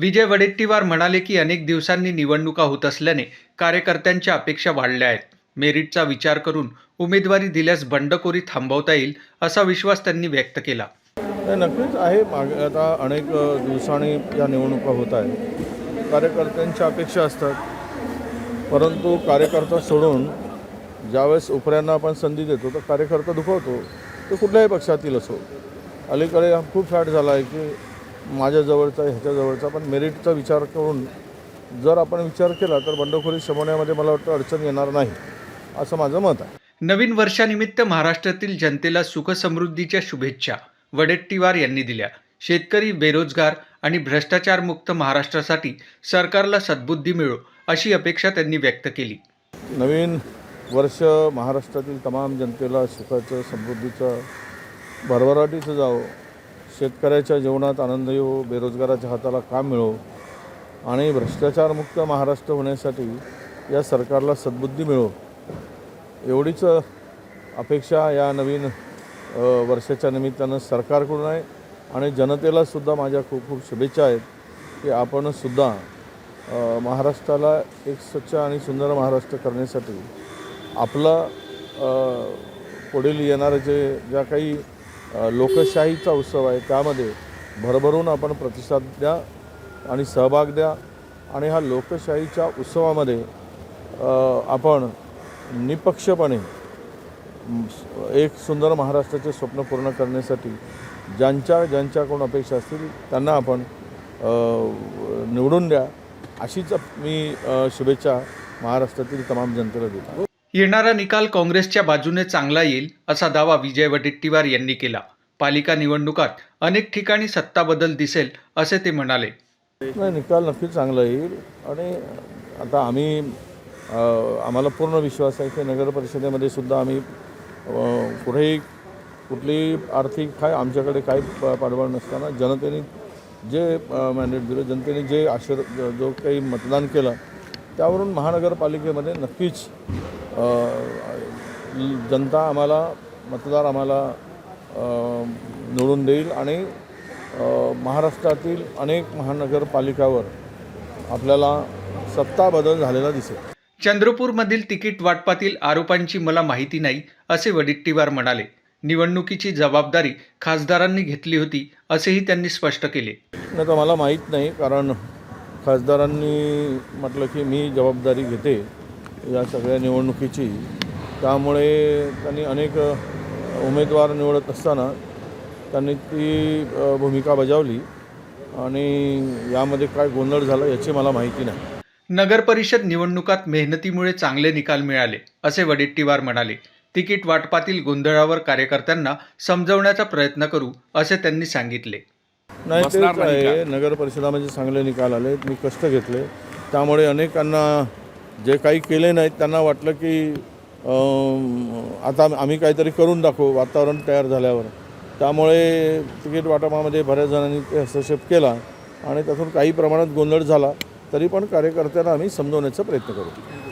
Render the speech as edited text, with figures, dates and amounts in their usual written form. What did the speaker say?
विजय वडेट्टीवार म्हणाले की अनेक दिवसांनी निवडणुका होत असल्याने कार्यकर्त्यांच्या अपेक्षा वाढल्या आहेत. मेरिटचा विचार करून उमेदवारी दिल्यास बंडखोरी थांबवता येईल असा विश्वास त्यांनी व्यक्त केला. नक्कीच आहे. आता अनेक दिवसांनी या निवडणुका होत आहेत. कार्यकर्त्यांच्या अपेक्षा असतात, परंतु कार्यकर्ता सोडून ज्यावेळेस उपऱ्यांना आपण संधी देतो तर कार्यकर्ता दुखवतो. तो कुठल्याही पक्षातील असो. अलीकडे खूप फॅट झाला आहे की माझ्या जवळचा ह्याच्या जवळचा, पण मेरिटचा विचार करून जर आपण विचार केला तर बंडखोरी शमवण्यामध्ये मला वाटतं अडचण येणार नाही, असं माझं मत आहे. नवीन वर्षानिमित्त महाराष्ट्रातील जनतेला सुखसमृद्धीच्या शुभेच्छा वडेट्टीवार यांनी दिल्या. शेतकरी, बेरोजगार आणि भ्रष्टाचारमुक्त महाराष्ट्रासाठी सरकारला सद्बुद्धी मिळो अशी अपेक्षा त्यांनी व्यक्त केली. नवीन वर्ष महाराष्ट्रातील तमाम जनतेला सुखाचं, समृद्धीचं, भरभराटीचं जावं. शेतकऱ्याच्या जीवनात आनंद येवो, बेरोजगाराच्या हाताला काम मिळो आणि भ्रष्टाचारमुक्त महाराष्ट्र होण्यासाठी या सरकारला सद्बुद्धी मिळो, एवढीच अपेक्षा या नवीन वर्षाच्या निमित्तानं सरकारकडून आहे. आणि जनतेलासुद्धा माझ्या खूप खूप शुभेच्छा आहेत की आपणसुद्धा महाराष्ट्राला एक स्वच्छ आणि सुंदर महाराष्ट्र करण्यासाठी आपला पुढील येणारे ज्या काही लोकशाहीचा उत्सव आहे त्यामध्ये भरभरून आपण प्रतिसाद द्या आणि सहभाग द्या. आणि हा लोकशाहीच्या उत्सवामध्ये आपण निपक्षपणे एक सुंदर महाराष्ट्राचे स्वप्न पूर्ण करण्यासाठी ज्यांच्याकडून अपेक्षा असतील त्यांना आपण निवडून द्या, अशीच मी शुभेच्छा महाराष्ट्रातील तमाम जनतेला देतो. येणारा निकाल काँग्रेसच्या बाजूने चांगला येईल असा दावा विजय वडेट्टीवार यांनी केला. पालिका निवडणुकात अनेक ठिकाणी सत्ता बदल दिसेल असे ते म्हणाले. नाही, निकाल नक्कीच चांगला येईल. आणि आता आम्हाला पूर्ण विश्वास आहे की नगर परिषदेमध्ये सुद्धा आम्ही कुठेही कुठली आर्थिक काय आमच्याकडे काही पाठबळ नसताना जनतेने जे मॅन्डेट दिलं, जनतेने जे जो काही मतदान केलं त्यावरून महानगरपालिकेमध्ये नक्कीच जनता आम्हाला, मतदार आम्हाला निवडून देईल आणि महाराष्ट्रातील अनेक महानगरपालिकावर आपल्याला सत्ता बदल झालेला दिसेल. चंद्रपूरमधील तिकीट वाटपातील आरोपांची मला माहिती नाही असे वडेट्टीवार म्हणाले. निवडणुकीची जबाबदारी खासदारांनी घेतली होती असेही त्यांनी स्पष्ट केले. नाही, तर मला माहीत नाही, कारण खासदारांनी म्हटलं की मी जबाबदारी घेते या सगळ्या निवडणुकीची. त्यामुळे त्यांनी अनेक उमेदवार निवडत असताना त्यांनी ती भूमिका बजावली आणि यामध्ये काय गोंधळ झाला याची मला माहिती नाही. नगर परिषद निवडणुकात मेहनतीमुळे चांगले निकाल मिळाले असे वडेट्टीवार म्हणाले. तिकीट वाटपातील गोंधळावर कार्यकर्त्यांना समजवण्याचा प्रयत्न करू असे त्यांनी सांगितले. नाही, तेच आहे. नगर परिषदामध्ये चांगले निकाल आले, मी कष्ट घेतले. त्यामुळे अनेकांना जे काही केले नाहीत त्यांना वाटलं की आता आम्ही काहीतरी करून दाखवू वातावरण तयार झाल्यावर. त्यामुळे तिकीट वाटपामध्ये बऱ्याच जणांनी ते हस्तक्षेप केला आणि त्यातून काही प्रमाणात गोंधळ झाला. तरी पण कार्यकर्त्यांना आम्ही समजवण्याचा प्रयत्न करू.